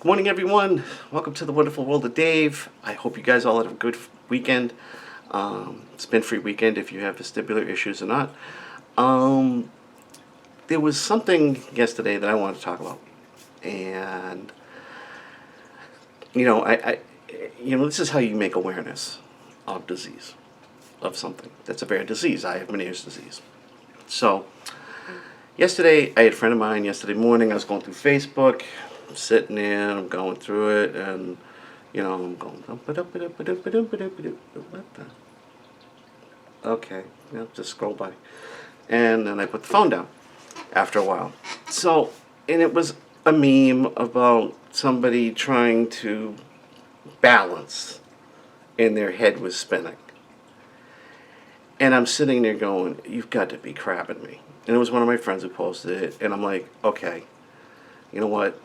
Good morning, everyone. Welcome to the wonderful world of Dave. I hope you guys all had a good weekend. It's been free weekend if you have vestibular issues or not. There was something yesterday that I wanted to talk about, and this is how you make awareness of disease, of something that's a rare disease. I have Meniere's disease. So yesterday, I had a friend of mine. Yesterday morning, I was going through Facebook. I'm sitting there, I'm going through it, and I'm going. What the? Okay, just scroll by, and then I put the phone down. After a while, and it was a meme about somebody trying to balance, and their head was spinning. And I'm sitting there going, "You've got to be crapping me." And it was one of my friends who posted it, and I'm like, "Okay, you know what?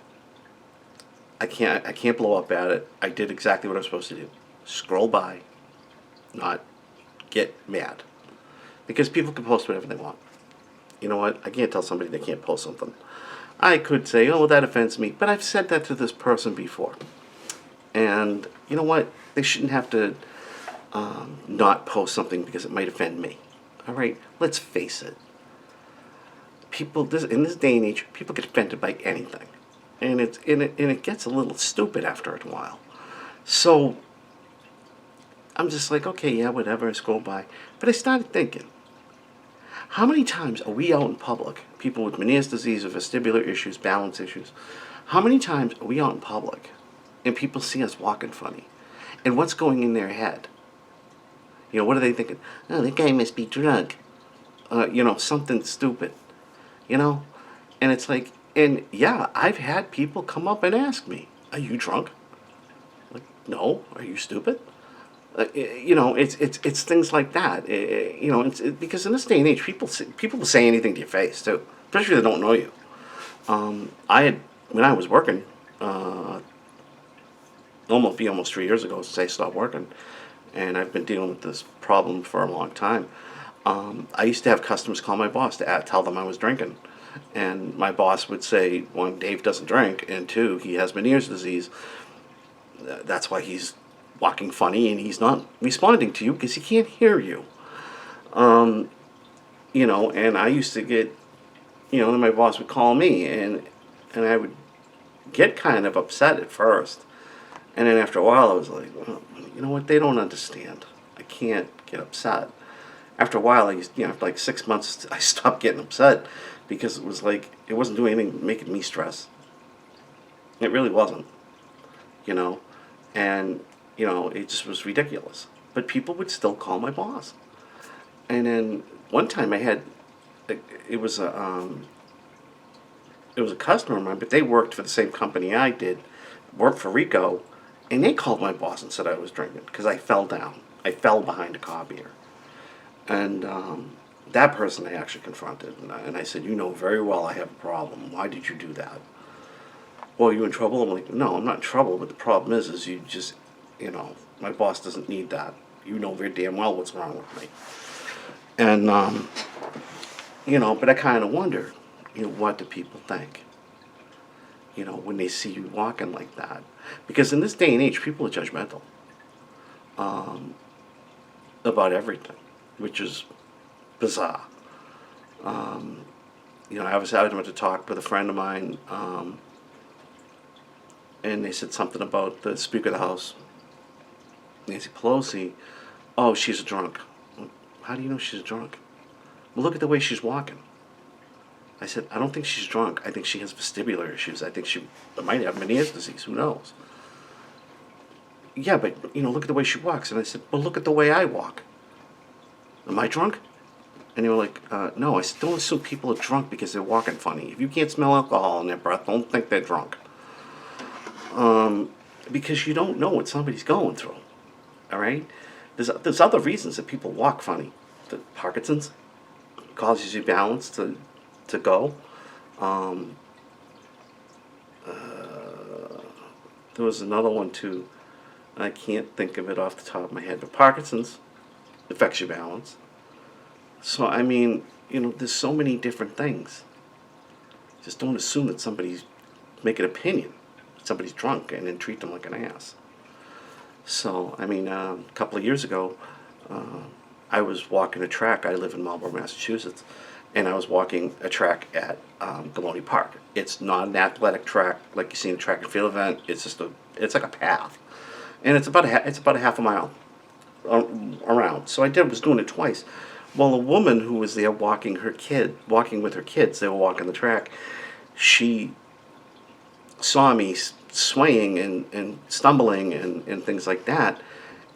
I can't blow up at it. I did exactly what I'm supposed to do. Scroll by, not get mad. Because people can post whatever they want. You know what? I can't tell somebody they can't post something. I could say, oh, well, that offends me. But I've said that to this person before. And you know what? They shouldn't have to not post something because it might offend me. All right? Let's face it. In this day and age, people get offended by anything. And it gets a little stupid after a while. So I'm just like, okay, yeah, whatever, I scroll by. But I started thinking, how many times are we out in public, people with Meniere's disease or vestibular issues, balance issues, how many times are we out in public and people see us walking funny? And what's going in their head? What are they thinking? Oh, that guy must be drunk. Something stupid. And it's like, and yeah, I've had people come up and ask me, are you drunk? Like, no. Are you stupid? It's things like that. Because in this day and age, people will say anything to your face too, especially if they don't know you. When I was working, almost 3 years ago since I stopped working, and I've been dealing with this problem for a long time. I used to have customers call my boss to tell them I was drinking, and my boss would say, one, Dave doesn't drink, and two, he has Meniere's disease. That's why he's walking funny and he's not responding to you because he can't hear you. And I used to get, then my boss would call me and I would get kind of upset at first. And then after a while I was like, well, you know what, they don't understand. I can't get upset. After a while, after like 6 months, I stopped getting upset because it was like, it wasn't doing anything making me stress. It really wasn't, and it just was ridiculous. But people would still call my boss. And then one time it was a customer of mine, but they worked for the same company I did, worked for Rico, and they called my boss and said I was drinking because I fell down. I fell behind a copier. And that person I actually confronted, and I said, you know very well I have a problem. Why did you do that? Well, are you in trouble? I'm like, no, I'm not in trouble, but the problem is you just, my boss doesn't need that. You know very damn well what's wrong with me. And, but I kind of wonder, what do people think? When they see you walking like that. Because in this day and age, people are judgmental about everything, which is bizarre. I was out to talk with a friend of mine, and they said something about the Speaker of the House, Nancy Pelosi. Oh, she's a drunk. How do you know she's a drunk? Well, look at the way she's walking. I said, I don't think she's drunk. I think she has vestibular issues. I think she might have Meniere's disease. Who knows? Yeah, but, look at the way she walks. And I said, well, look at the way I walk. Am I drunk? And they were like, no. I said, don't assume people are drunk because they're walking funny. If you can't smell alcohol in their breath, don't think they're drunk. Because you don't know what somebody's going through. All right? There's other reasons that people walk funny. The Parkinson's causes your balance to go. There was another one too. I can't think of it off the top of my head. But Parkinson's affects your balance. So, there's so many different things. Just don't assume that somebody's making an opinion. somebody's drunk and then treat them like an ass. So, I mean, a couple of years ago, I was walking a track. I live in Marlborough, Massachusetts, and I was walking a track at Galone Park. It's not an athletic track like you see in a track and field event. It's like a path, and it's about a half a mile around. So was doing it twice. Well, a woman who was there walking with her kids, they were walking the track. She saw me swaying and stumbling and things like that,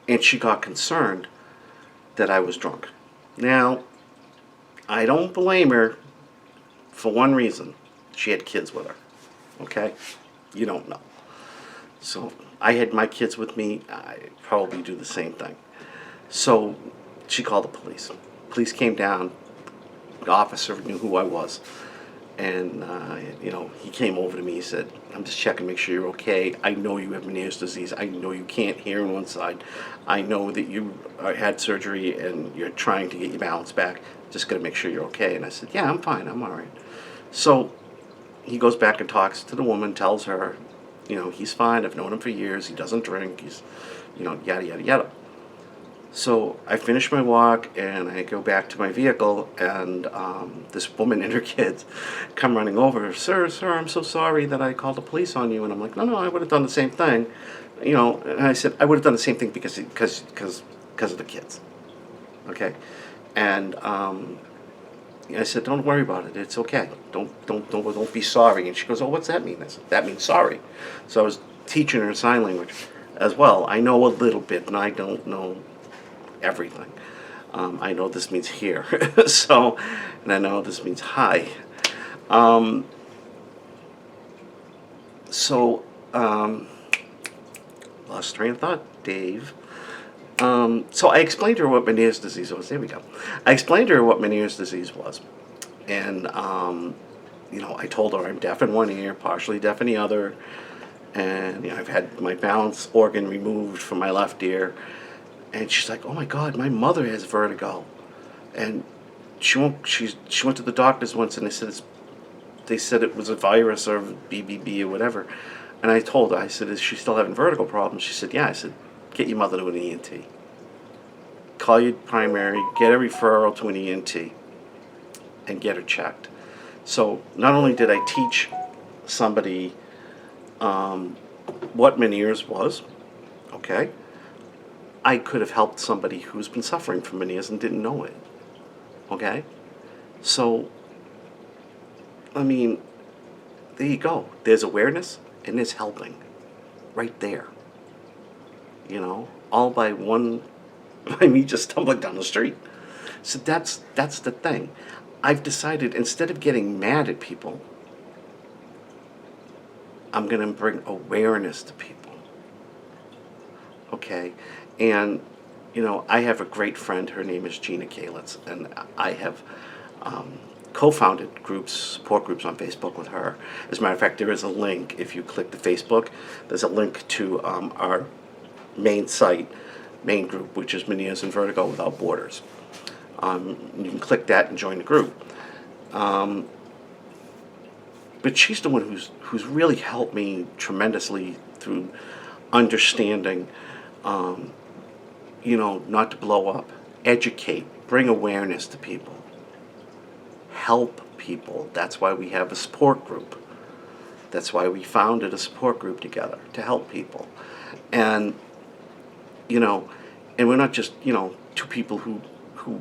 and she got concerned that I was drunk. Now, I don't blame her for one reason. She had kids with her. Okay? You don't know. So, I had my kids with me. I probably do the same thing. So, she called the police. Police came down. The officer knew who I was. And, he came over to me. He said, I'm just checking to make sure you're okay. I know you have Meniere's disease. I know you can't hear on one side. I know that you had surgery and you're trying to get your balance back. Just got to make sure you're okay. And I said, yeah, I'm fine. I'm all right. So he goes back and talks to the woman, tells her, he's fine. I've known him for years. He doesn't drink. He's, yada, yada, yada. So I finish my walk and I go back to my vehicle, and this woman and her kids come running over. Sir, I'm so sorry that I called the police on you. And I'm like, no, I would have done the same thing. And I said, I would have done the same thing because of the kids. Okay. And I said, don't worry about it. It's okay. Don't be sorry. And she goes, oh, what's that mean? I said, that means sorry. So I was teaching her sign language as well. I know a little bit, and I don't know everything. I know this means here. And I know this means hi. Lost train of thought, Dave. So I explained to her what Meniere's disease was. There we go. I explained to her what Meniere's disease was. And, I told her I'm deaf in one ear, partially deaf in the other. And, I've had my balance organ removed from my left ear. And she's like, oh my God, my mother has vertigo. And she went to the doctors once, and they said it was a virus or BBB or whatever. And I told her, I said, is she still having vertigo problems? She said, yeah. I said, get your mother to an ENT. Call your primary, get a referral to an ENT, and get her checked. So not only did I teach somebody what Meniere's was, okay, I could have helped somebody who's been suffering from Meniere's and didn't know it. Okay? So, I mean, there you go. There's awareness and there's helping. Right there. All by me just stumbling down the street. So that's the thing. I've decided, instead of getting mad at people, I'm going to bring awareness to people. Okay? And, I have a great friend. Her name is Gina Kalitz, and I have co-founded support groups on Facebook with her. As a matter of fact, there is a link. If you click the Facebook, there's a link to our main group, which is Meniere's and Vertigo Without Borders. You can click that and join the group. But she's the one who's really helped me tremendously through understanding, not to blow up, educate, bring awareness to people, help people. That's why we have a support group. That's why we founded a support group together, to help people. And, and we're not just, two people who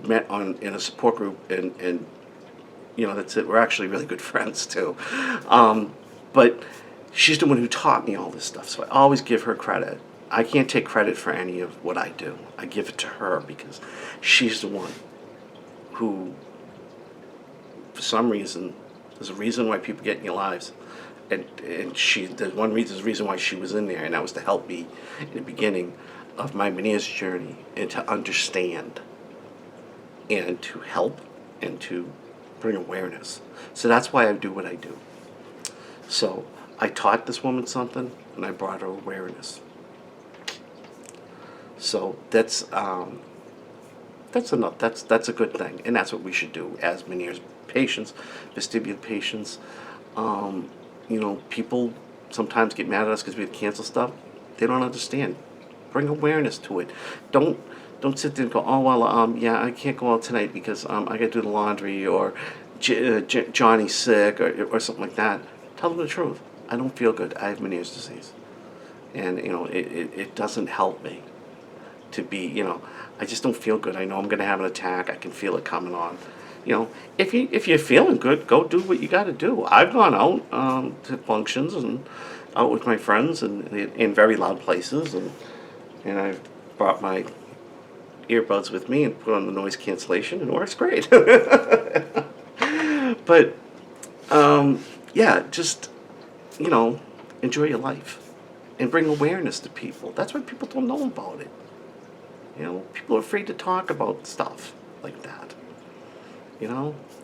met in a support group and that's it. We're actually really good friends too. But she's the one who taught me all this stuff, so I always give her credit. I can't take credit for any of what I do. I give it to her because she's the one who, for some reason, there's a reason why people get in your lives. And there's one reason why she was in there, and that was to help me in the beginning of my Meniere's journey, and to understand, and to help, and to bring awareness. So that's why I do what I do. So I taught this woman something, and I brought her awareness. So that's enough. That's a good thing, and that's what we should do as Meniere's patients, vestibular patients. People sometimes get mad at us because we cancel stuff, they don't understand. Bring awareness to it. Don't sit there and go, oh well, yeah, I can't go out tonight because I got to do the laundry, or Johnny's sick, or something like that. Tell them the truth. I don't feel good. I have Meniere's disease, and it doesn't help me to be, I just don't feel good. I know I'm going to have an attack. I can feel it coming on. If you're feeling good, go do what you got to do. I've gone out to functions and out with my friends and in very loud places, and I've brought my earbuds with me and put on the noise cancellation, and it works great. But yeah, just enjoy your life and bring awareness to people. That's why people don't know about it. People are afraid to talk about stuff like that.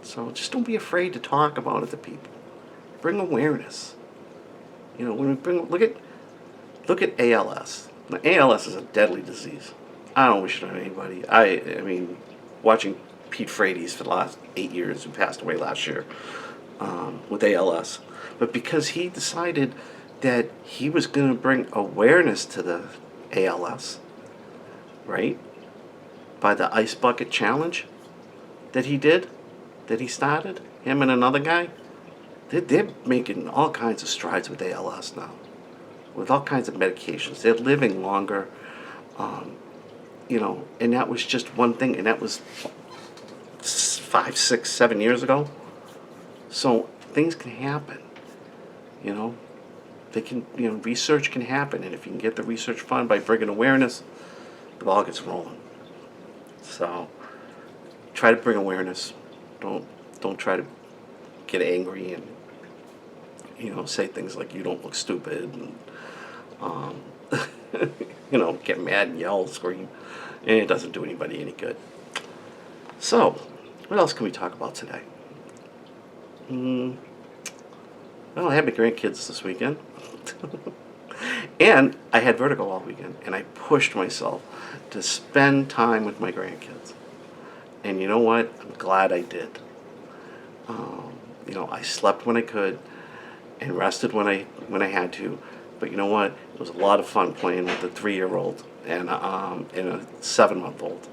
So just don't be afraid to talk about it to people. Bring awareness. When we look at ALS. Now, ALS is a deadly disease. I don't wish it on anybody. I mean, watching Pete Frates for the last 8 years, who passed away last year with ALS, but because he decided that he was going to bring awareness to the ALS, right? By the ice bucket challenge that he started, him and another guy, they're making all kinds of strides with ALS now, with all kinds of medications. They're living longer, and that was just one thing, and that was 5, 6, 7 years ago. So things can happen, They can, research can happen, and if you can get the research fund by bringing awareness, the ball gets rolling. So try to bring awareness. Don't try to get angry and say things like you don't look stupid, and get mad and yell, scream, and it doesn't do anybody any good. So what else can we talk about today? Well, I had my grandkids this weekend. And I had vertigo all weekend, and I pushed myself to spend time with my grandkids. And you know what? I'm glad I did. I slept when I could and rested when I had to. But you know what? It was a lot of fun playing with a 3-year-old and a 7-month-old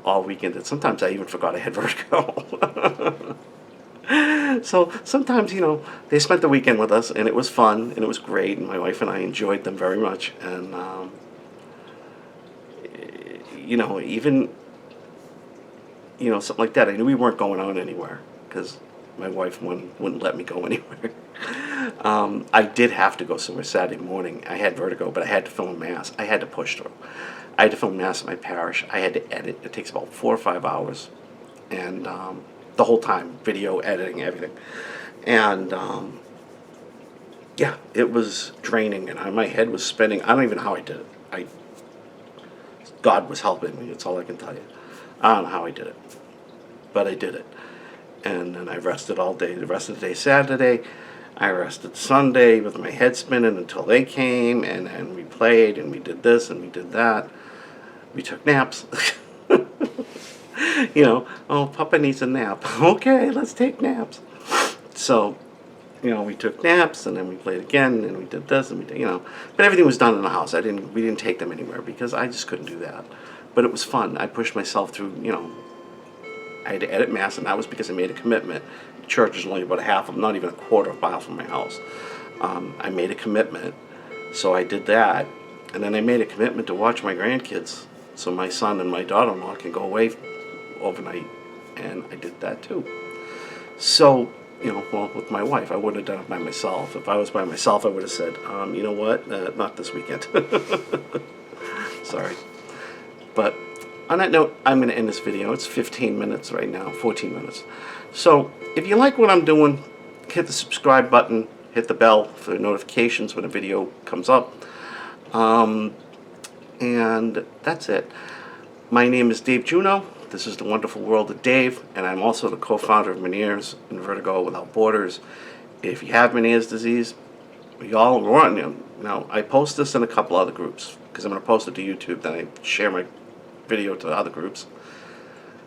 all weekend. And sometimes I even forgot I had vertigo. So sometimes, they spent the weekend with us, and it was fun, and it was great, and my wife and I enjoyed them very much. And, even, something like that, I knew we weren't going out anywhere, because my wife wouldn't let me go anywhere. I did have to go somewhere Saturday morning. I had vertigo, but I had to film Mass. I had to push through. I had to film Mass in my parish. I had to edit. It takes about 4 or 5 hours. And the whole time, video, editing, everything. And yeah, it was draining, and my head was spinning. I don't even know how I did it. God was helping me. That's all I can tell you. I don't know how I did it, but I did it. And then I rested all day. The rest of the day, Saturday, I rested Sunday with my head spinning until they came, and then we played, and we did this, and we did that. We took naps. Oh, Papa needs a nap. Okay, let's take naps. So, we took naps, and then we played again, and we did this, and we did, but everything was done in the house. We didn't take them anywhere because I just couldn't do that. But it was fun. I pushed myself through, I had to edit Mass, and that was because I made a commitment. The church is only about not even a quarter of a mile from my house. I made a commitment, so I did that, and then I made a commitment to watch my grandkids, so my son and my daughter-in-law can go away overnight, and I did that too. So, with my wife, I wouldn't have done it by myself. If I was by myself, I would have said, you know what, not this weekend. Sorry. But on that note, I'm going to end this video. It's 15 minutes right now, 14 minutes. So, if you like what I'm doing, hit the subscribe button, hit the bell for notifications when a video comes up. And that's it. My name is Dave Juno. This is The Wonderful World of Dave, and I'm also the co-founder of Meniere's and Vertigo Without Borders. If you have Meniere's disease, we all run. Now, I post this in a couple other groups, because I'm going to post it to YouTube, then I share my video to other groups.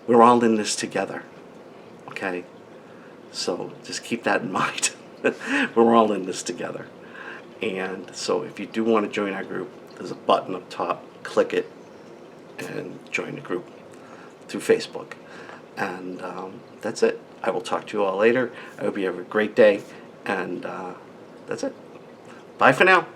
We're all in this together, okay? So just keep that in mind. We're all in this together. And so if you do want to join our group, there's a button up top. Click it and join the group through Facebook. And that's it. I will talk to you all later. I hope you have a great day. And that's it. Bye for now.